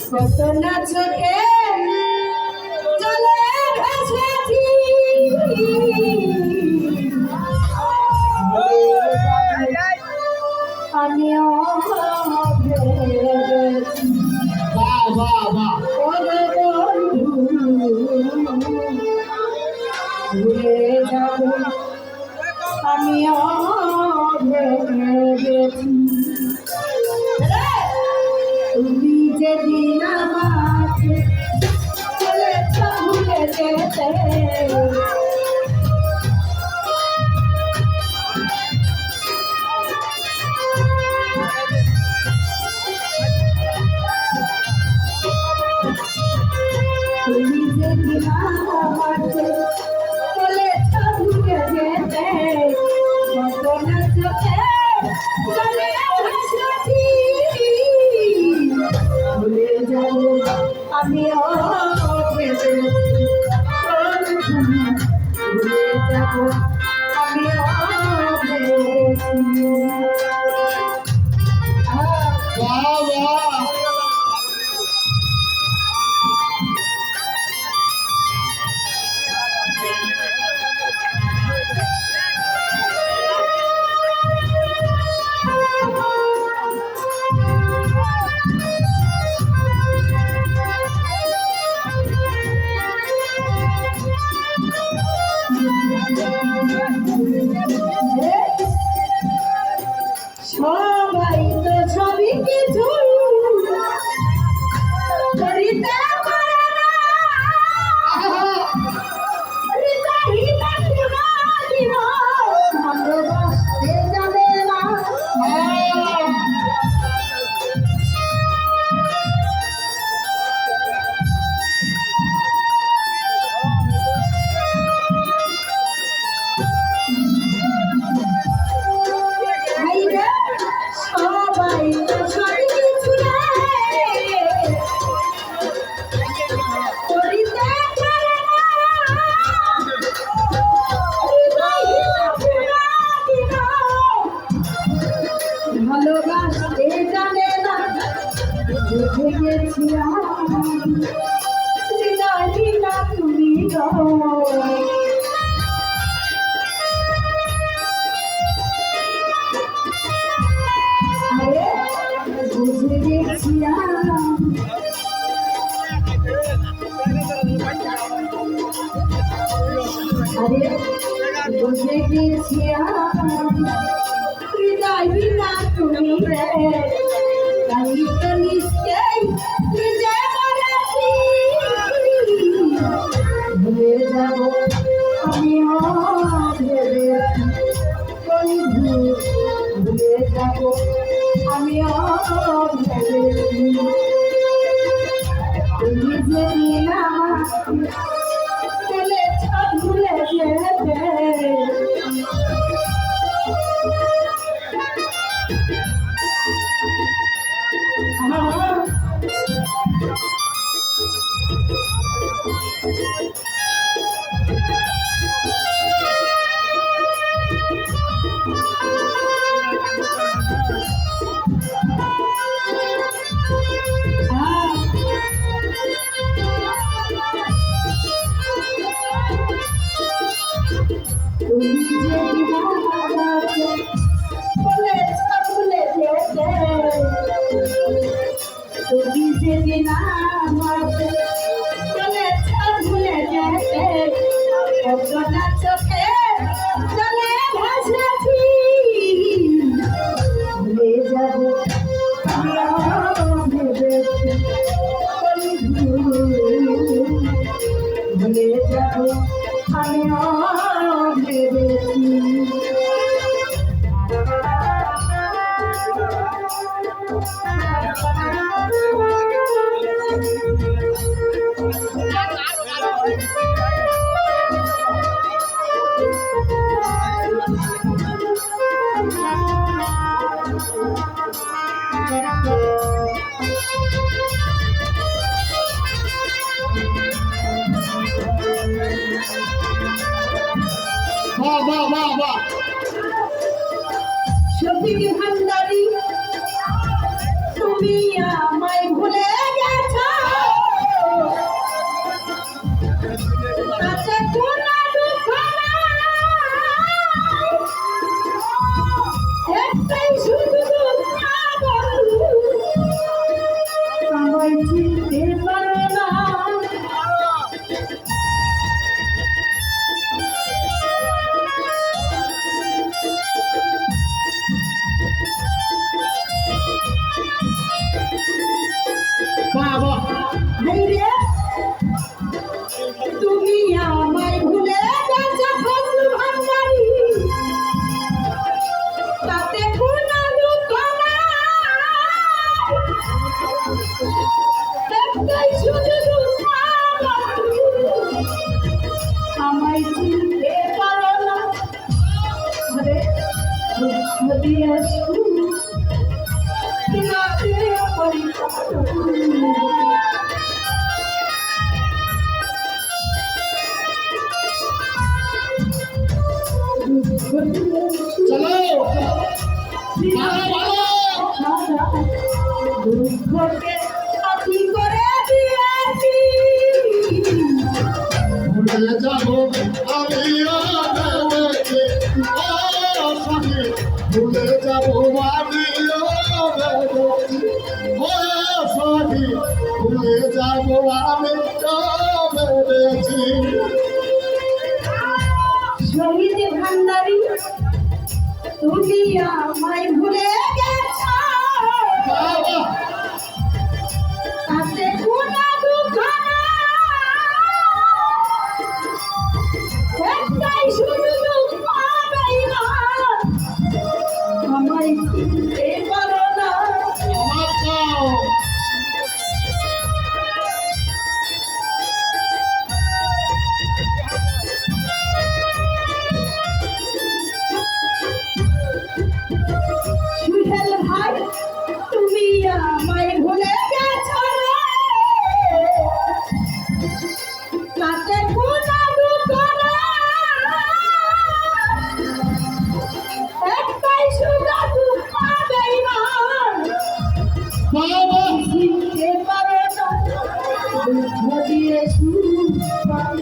কত না চোখে জলে ভেসেছি আমিও ভেবেছি ওরে বন্ধু ভুলে যাব আমিও ভেবেছি তুমি যেদিন আমাকে বলেছ ভুলে যেতে তুমি যেদিন আমাকে বলেছ ভুলে যেতে কত না চোখে জলে ভাসছি ভুলে যাব আমিও ভেবেছি ভুলে যাব আমিও ভেবেছি সবাই তো সবই কিছু করিতে পারে না হৃদয় জীবন ভালোবাসতে জানে না সবাই তো সবই কিছু করিতে পারে না ভালোবাসতে জানে না বুঝে গেছি জানি না তুমি বুঝে গেছি আরে বুঝে গেছি হৃদয় বিনা তুমি রে তাই তো নিশ্চয় নিজে বলেছি ভুলে যাব আমিও ভেবেছি বন্ধু ভুলে যাব আমিও ভেবেছি তুমি যেদিন আমাকে বলেছ ভুলে যেতে তুমি যেদিন আমাকে বলেছ ভুলে যেতে তুমি যেদিন আমাকে বলেছ ভুলে যেতে কত না চোখে জলে ভাসছি ভুলে যাব আমিও ভেবেছি ভুলে যাব আমিও ভেবেছি শফিক ভান্ডারী তুমি আমায় ভুলে গেছো চলো দুঃখকে সাথী করে দিয়েছি ভুলে যাবো আমিও ভেবেছি ও সখী ভুলে যাবো আমিও ভেবেছি ও সখী ভুলে যাবো আমিও ভেবেছি শহীদ ভান্ডারী তুমি আমায় ভুলে গেছ বাবা তাতে কোনো দুঃখ একটাই শুধু দুঃখ বেঈমান আমায় চিনতে পারো না আমার চাও সুহেল ভাই তুমি আমায় ভুলে গেছ রে তাতে কোনো দুঃখ একটাই শুধু দুঃখ বেঈমান বাবা চিনতে পারো না দুঃখ দিয়ে সুখ পাই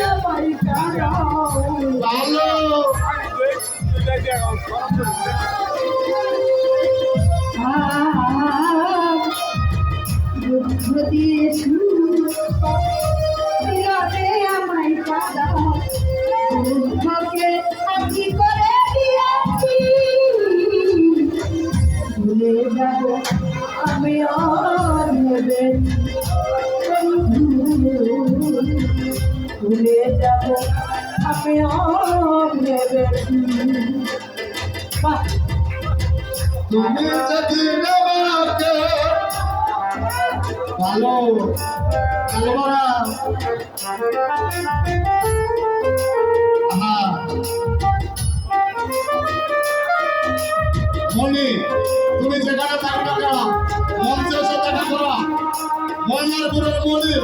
আমার কারণ ভালো দুঃখ দিয়ে সুরে আমায় কাদা দুঃখকে সাথী করে দিয়েছি ভুলে যাব আমি আর ভুলে যাব আমি আর বাহ তুমি যদি আমাকে ভালো ভালো মারা মনি তুমি যেখানে থাকবে না মঞ্চে এসে দেখা করা ময়নারপুরের মনি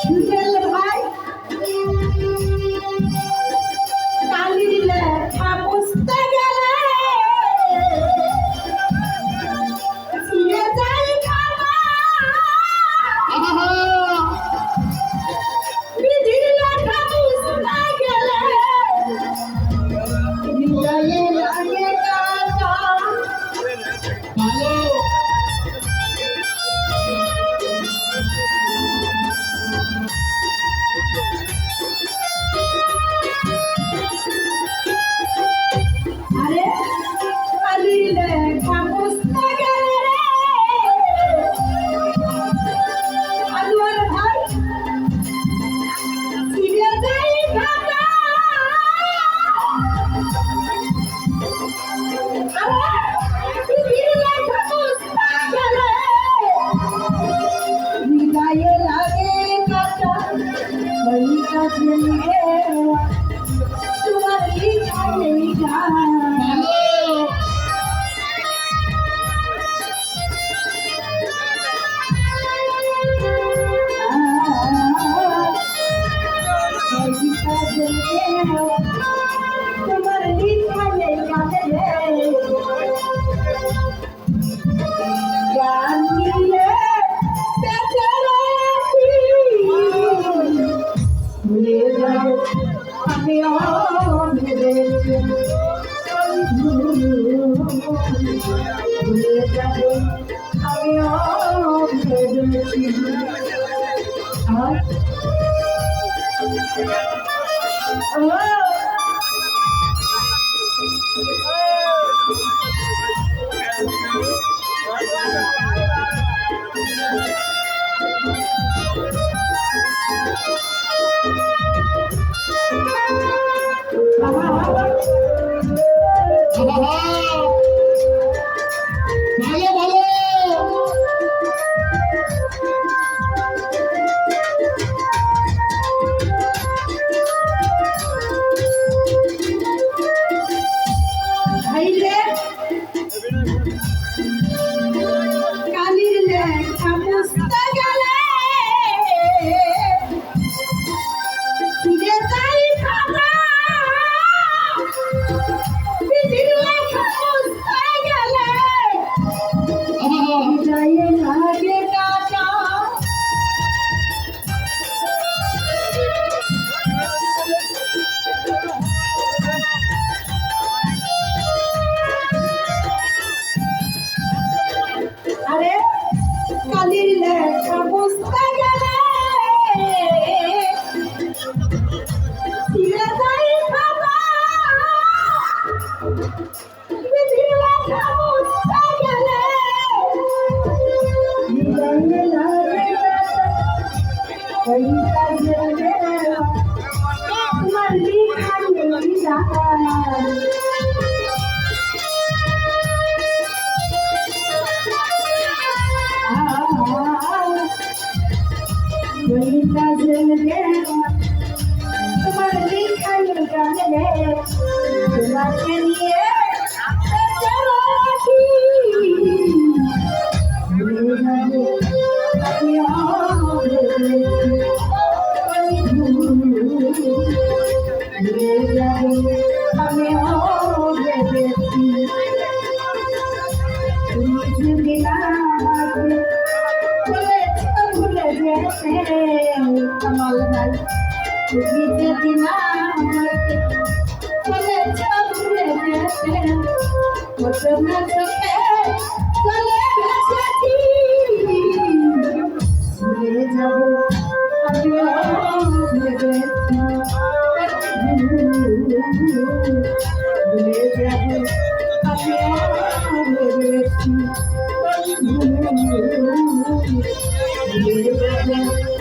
সুহেল ভাই কালির লেখা বুঝতে গেলে ছিঁড়ে যায় খাতা বিধির লেখা বুঝতে গেলে হৃদয়ে লাগে কাটা ভালো আরে কালির লেখা বুঝতে গেলে আনোয়ার ভাই ছিঁড়ে যায় খাতা আরে বিধির লেখা বুঝতে গেলে হৃদয়ে লাগে কাটা ওই কাছে তোমার লিখা নেই গান ভালো তোমার লিখা নেই গানে গান নিয়ে বেঁচে রয়েছি ভুলে যাব আমি ভেবেছি ভুলে যাব আমি ভেবেছি আর ভালো ভালো ওই কাজে তোমার লিখালে বিদায় ওই কাজে তোমার লিখালে গানে তোমাকে নিয়ে রাখি Thank you.